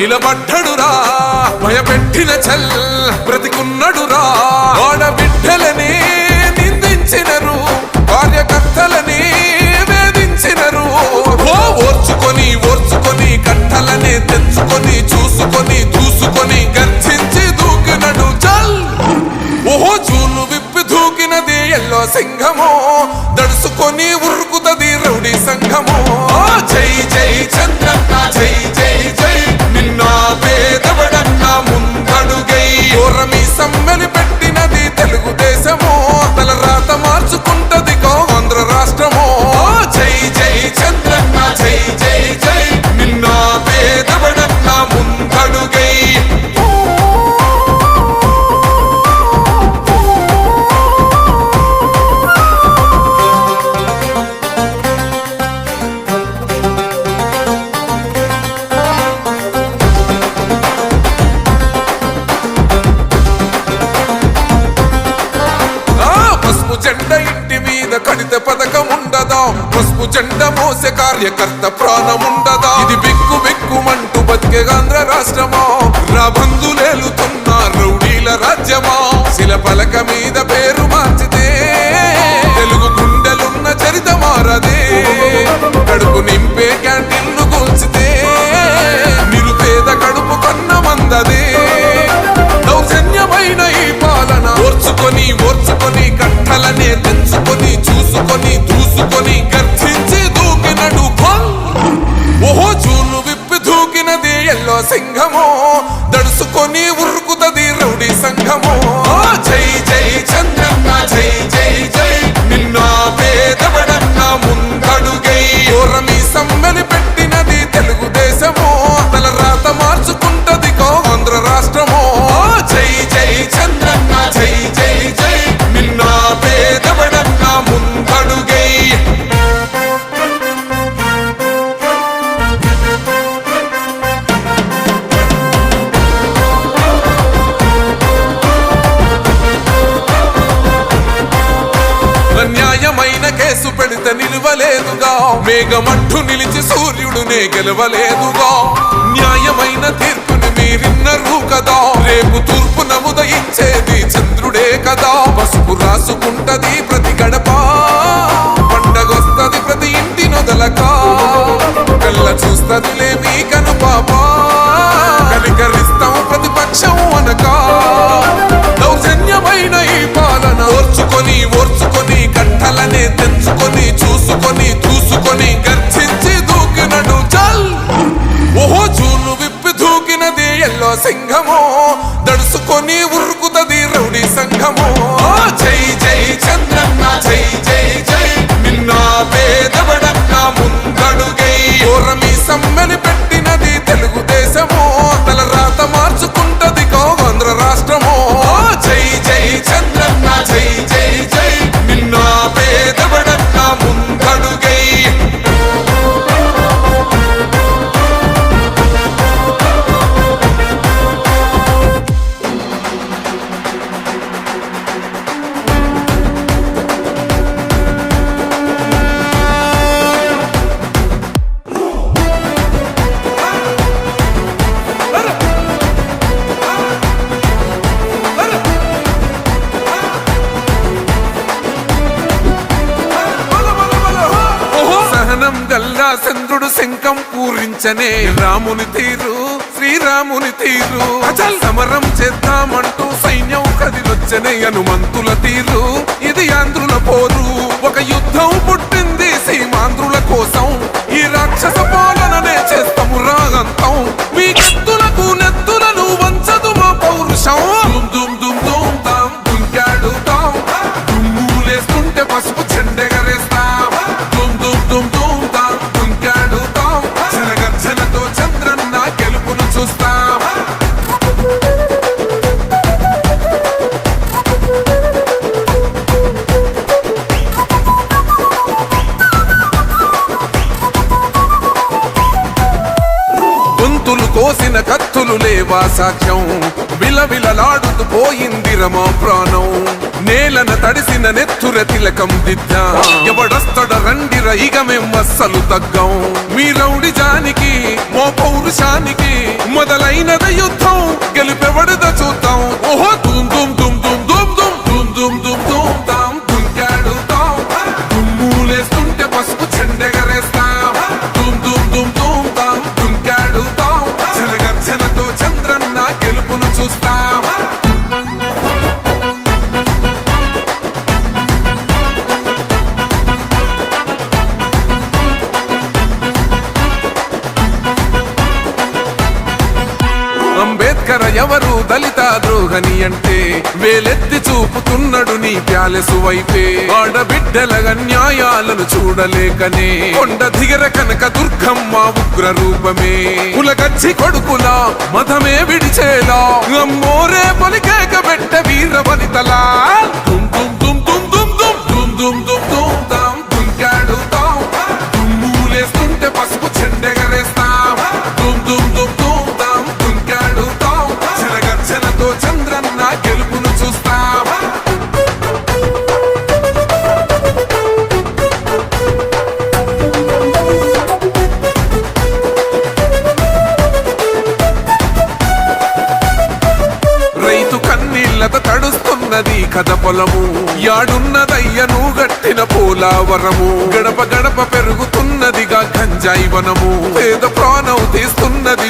నిలబడ్డడురా భయపెట్టిన చల్ బ్రతికున్నడురా ఆడబిడ్డలని నిందించినరు కార్యకర్తలని వేధించినరు ఓర్చుకొని ఓర్చుకొని కట్టలనే తెచ్చుకొని చూసుకొని దూసుకొని గర్జించి దూకినడు చల్ ఓహో చూలు విప్పి దూకినది ఎల్లో సింహమో దడుసుకొని ఉరుకుతది రౌడీ సంఘమో జై జై చంద్రన్న జై జై జై నిన్న పేదవడన్న ముందడుగై ఓరమి సమ్మెలి పెట్టినది తెలుగుదేశమో తల రాత మార్చుకుంటది ఆంధ్ర రాష్ట్రమో జై జై చంద్రన్న జై జై జై నిన్న పేదవడన్న ముందడుగై జెండ ఇంటి మీద కడితే పథకం ఉండదా పసుపు జెండ మోసే కార్యకర్త ప్రాణం ఉండదా ఇది బిక్కు బిక్కుమంటూ బతికే ఆంధ్ర రాష్ట్రమా రాబందులేలుతున్న రౌడీల రాజ్యమా శిల పలక మీద పేరు మార్చితే తెలుగు గుండెలున్న చరిత మారదే కడుపు నింపే క్యాంటీన్లు కూల్చితే నిరుపేద కడుపు కన్న మందదే దౌర్జన్యమైన ఈ పాలన ఓర్చుకొని ఓర్చుకొని కట్టలనే తెచ్చుకొని చూసుకొని దూసుకొని గర్జించి దూకినడు ఓహో చూలు విప్పి దూకినది ఎల్లో సింహమో దడుసుకొని ఉరుకుతది రౌడీ సంఘమో జై జై చంద్రన్న జై జై జై నిన్న పేదవడన్న ముందడుగై ఓరమి సమ్మెలి పెట్టినది తెలుగుదేశమో తల రాత మార్చుకుంటది ఆంధ్ర రాష్ట్రమో జై జై చంద్రన్న జై జై జై నిన్న పేదవడన్న ముందడుగై న్యాయమైన కేసు పెడితే నిలవలేదుగా మేఘమట్టు నిలిచి సూర్యుడునే గెలవలేదుగా న్యాయమైన తీర్పుని మీరిన్నరు కదా రేపు తూర్పు నముదయించేది చంద్రుడే కదా పసుపు రాసుకుంటది ప్రతి గడప పండగొస్తది ప్రతి ఇంటి నొదలక కళ్ళ చూస్తదిలే మీ కను పాప కనికరిస్తాం ప్రతిపక్షం అనక దౌర్జన్యమైన ఈ పాలన ఓర్చుకొని ఓర్చుకొని కట్టలనే తెచ్చుకొని చూసుకొని దూసుకొని గర్జించి దూకినడు చల్ ఓహో చూలు విప్పి దూకినది ఎల్లో సింహమో దడుసుకొని ఉరుకుతది రౌడీ సంఘమో జై జై చంద్రన్న జై జై జై నిన్న పేదవడన్న ముందడుగై ఓరమి సమ్మెలి పెట్టినది తెలుగుదేశమో తల రాత మార్చుకుంటది ఆంధ్ర రాష్ట్రమో జై జై చంద్రన్న జై జై జై నిన్న పేదవడన్న ముందడుగై గల్లా చంద్రుడు శంఖం పూరించనే రాముని తీరు శ్రీరాముని తీరు అచల్ సమరం చేద్దామంటూ సైన్యం కదిలొచ్చనే హనుమంతుల తీరు ఇది ఆంధ్రుల పోరు ఒక యుద్ధం పుట్టింది సీమాంధ్రుల కోసం ఈ రాక్షస పాలననే చేస్తాము రాగంతం మీ కత్తులకు నెత్తులను వంచదు మా పౌరుషం దుమ్ దుమ్ దుమ్ తాం దుంకాడుతాం దుమ్ములేస్తుంటే పసుపు చెండెగరేస్తాం దుమ్ దుమ్ దుమ్ దుమ్ తాం దుంకాడుతాం జనగర్జనతో చంద్రన్న గెలుపును చూస్తాం కోసిన కత్తులు లేవా సాక్ష్యం విలవిలలాడుతూ పోయింది రమా ప్రాణం నేలన తడిసిన నెత్తుర తిలకం దిద్దా ఎవడొస్తడ రండి రైగ మేం అస్సలు తగ్గం మీ రౌడి జానికి మో పౌరుషానికి మొదలైనద యుద్ధం గెలుపెవడద చూద్దాం ఓహో దుమ్ దుమ్ దుమ్ దుమ్ దుమ్ దుమ్ దుమ్ దుమ్ దుమ్ దుమ్ తాం దుంకాడుతాం దుమ్ములేస్తుంటే పసుపు చెండెగరేస్తాం దుమ్ దుమ్ దుమ్ దుమ్ తాం దుంకాడుతాం జనగర్జనతో చంద్రన్న గెలుపును చూస్తాం అంబేద్కర్ ఎవరు దళిత ద్రోహని అంటే వేలెత్తి చూపుతున్నాడు నీ ప్యాలెసు వైపే ఆడబిడ్డల న్యాయాలను చూడలేకనే కొండ దిగర కనక దుర్గమ్మ ఉగ్ర రూపమే కులగచ్చి కొడుకులా మతమే విడిచేలా అమ్మోరే పలికేక పెట్ట వీర వనితలా దుమ్ దుమ్ దుమ్ దుమ్ దుమ్ దుమ్ దుమ్ దుమ్ దుమ్ తాం దుంకాడుతాం దుమ్ములేస్తుంటే పసుపు చెండెగరేస్తాం దుమ్ దుమ్ దుమ్ దుమ్ తాం దుంకాడుతాం జనగర్జనతో చంద్రన్న గెలుపును చూస్తాం రైతు కన్నీళ్లతో తడుస్తున్నది కథ పొలము యాడున్నదయ్యను గట్టిన పోలావరము గడప గడప పెరుగుతున్నదిగా గంజాయి వనము పేద ప్రాణం తీస్తున్నది